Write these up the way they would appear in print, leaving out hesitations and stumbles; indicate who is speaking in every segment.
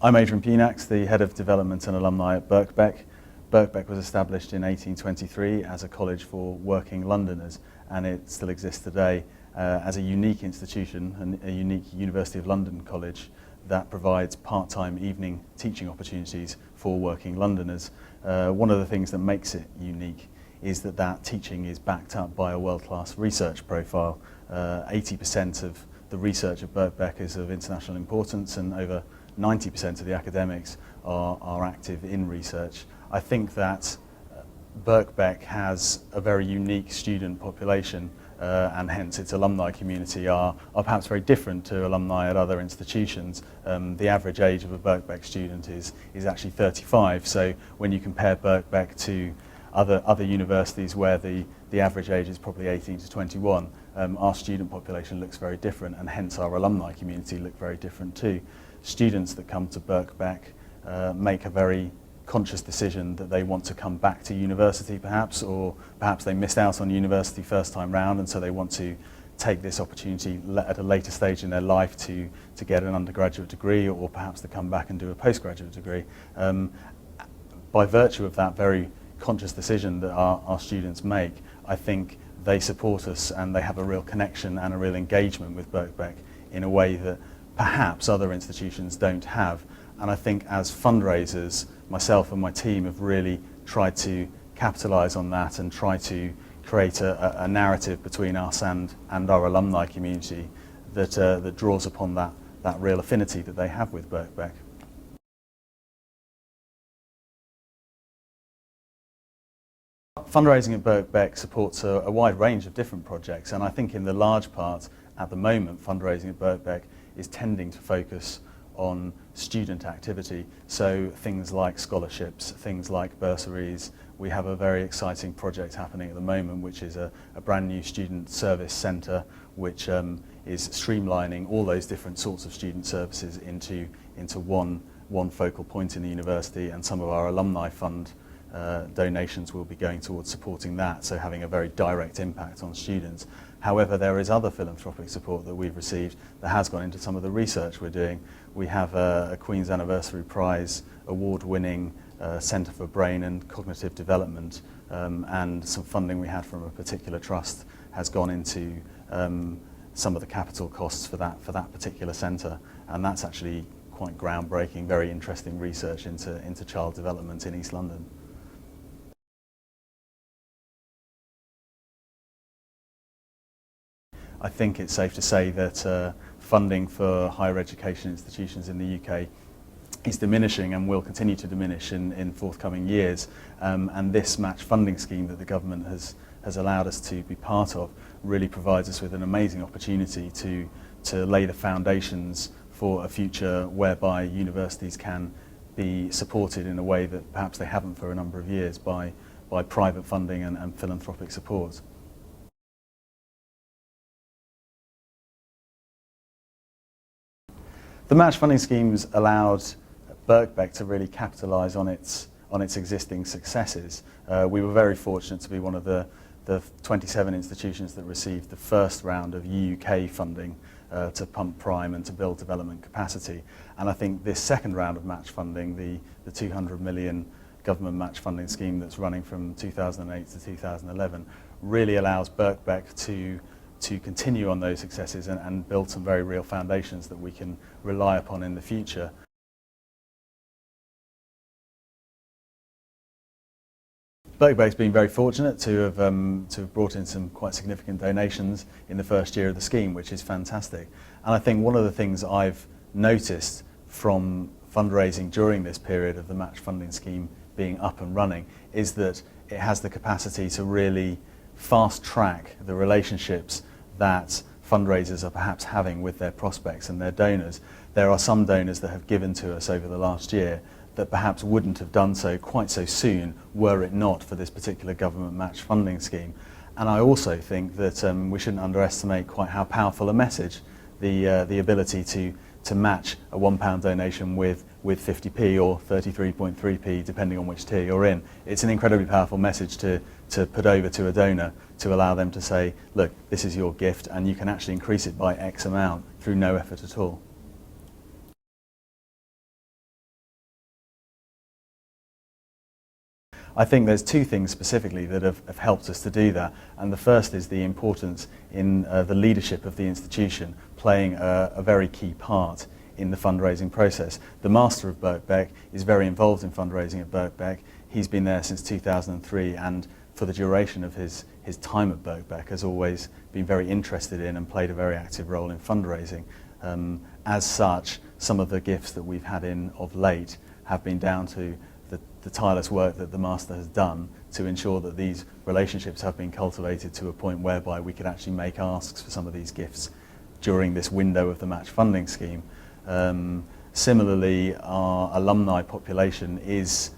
Speaker 1: I'm Adrian Punaks, the Head of Development and Alumni at Birkbeck. Birkbeck was established in 1823 as a college for working Londoners, and it still exists today as a unique institution and a unique University of London college that provides part-time evening teaching opportunities for working Londoners. One of the things that makes it unique is that teaching is backed up by a world-class research profile. 80% of the research at Birkbeck is of international importance, and over 90% of the academics are active in research. I think that Birkbeck has a very unique student population, and hence its alumni community are perhaps very different to alumni at other institutions. The average age of a Birkbeck student is actually 35, so when you compare Birkbeck to other universities where the average age is probably 18 to 21, our student population looks very different, and hence our alumni community look very different too. Students that come to Birkbeck make a very conscious decision that they want to come back to university perhaps, or perhaps they missed out on university first time round, and so they want to take this opportunity at a later stage in their life to get an undergraduate degree, or perhaps to come back and do a postgraduate degree. By virtue of that very conscious decision that our students make, I think they support us and they have a real connection and a real engagement with Birkbeck in a way that perhaps other institutions don't have. And I think as fundraisers, myself and my team have really tried to capitalise on that and try to create a narrative between us and our alumni community that draws upon that real affinity that they have with Birkbeck. Fundraising at Birkbeck supports a wide range of different projects, and I think in the large part at the moment fundraising at Birkbeck is tending to focus on student activity, so things like scholarships, things like bursaries. We have a very exciting project happening at the moment, which is a brand new student service centre, which is streamlining all those different sorts of student services into one focal point in the university, and some of our alumni fund donations will be going towards supporting that, so having a very direct impact on students. However, there is other philanthropic support that we've received that has gone into some of the research we're doing. We have a Queen's Anniversary Prize award-winning Centre for Brain and Cognitive Development, and some funding we had from a particular trust has gone into some of the capital costs for that particular centre, and that's actually quite groundbreaking, very interesting research into child development in East London. I think it's safe to say that funding for higher education institutions in the UK is diminishing and will continue to diminish in forthcoming years, and this match funding scheme that the government has allowed us to be part of really provides us with an amazing opportunity to lay the foundations for a future whereby universities can be supported in a way that perhaps they haven't for a number of years by private funding and philanthropic support. The match funding schemes allowed Birkbeck to really capitalise on its existing successes. We were very fortunate to be one of the 27 institutions that received the first round of UK funding to pump prime and to build development capacity. And I think this second round of match funding, the 200 million government match funding scheme that's running from 2008 to 2011, really allows Birkbeck to continue on those successes and build some very real foundations that we can rely upon in the future. Birkbeck's been very fortunate to have brought in some quite significant donations in the first year of the scheme, which is fantastic. And I think one of the things I've noticed from fundraising during this period of the match funding scheme being up and running is that it has the capacity to really fast track the relationships that fundraisers are perhaps having with their prospects and their donors. There are some donors that have given to us over the last year that perhaps wouldn't have done so quite so soon were it not for this particular government match funding scheme. And I also think that we shouldn't underestimate quite how powerful a message the ability to match a £1 donation with 50p or 33.3p, depending on which tier you're in. It's an incredibly powerful message to put over to a donor to allow them to say, look, this is your gift and you can actually increase it by X amount through no effort at all. I think there's two things specifically that have helped us to do that, and the first is the importance in the leadership of the institution playing a very key part in the fundraising process. The Master of Birkbeck is very involved in fundraising at Birkbeck. He's been there since 2003, and for the duration of his time at Birkbeck has always been very interested in and played a very active role in fundraising. As such, some of the gifts that we've had in of late have been down to the tireless work that the Master has done to ensure that these relationships have been cultivated to a point whereby we could actually make asks for some of these gifts during this window of the match funding scheme. Similarly, our alumni population is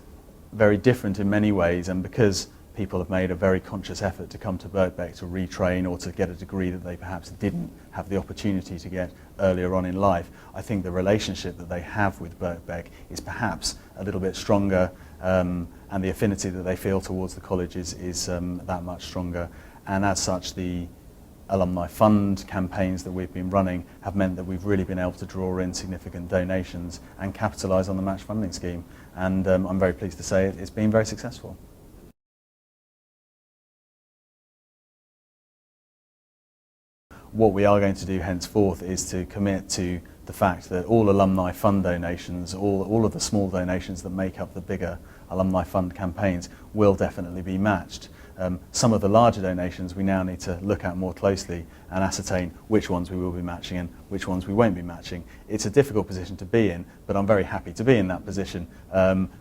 Speaker 1: very different in many ways, and because people have made a very conscious effort to come to Birkbeck to retrain or to get a degree that they perhaps didn't have the opportunity to get earlier on in life, I think the relationship that they have with Birkbeck is perhaps a little bit stronger, and the affinity that they feel towards the college is that much stronger. And as such, the alumni fund campaigns that we've been running have meant that we've really been able to draw in significant donations and capitalise on the match funding scheme, and I'm very pleased to say it's been very successful. What we are going to do henceforth is to commit to the fact that all alumni fund donations, all of the small donations that make up the bigger alumni fund campaigns will definitely be matched. Some of the larger donations we now need to look at more closely and ascertain which ones we will be matching and which ones we won't be matching. It's a difficult position to be in, but I'm very happy to be in that position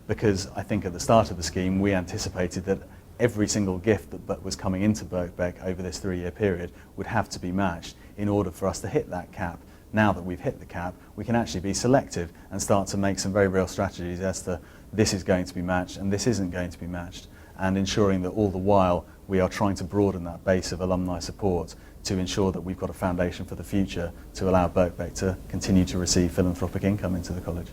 Speaker 1: because I think at the start of the scheme we anticipated that every single gift that was coming into Birkbeck over this 3-year period would have to be matched in order for us to hit that cap. Now that we've hit the cap, we can actually be selective and start to make some very real strategies as to this is going to be matched and this isn't going to be matched, and ensuring that all the while we are trying to broaden that base of alumni support to ensure that we've got a foundation for the future to allow Birkbeck to continue to receive philanthropic income into the college.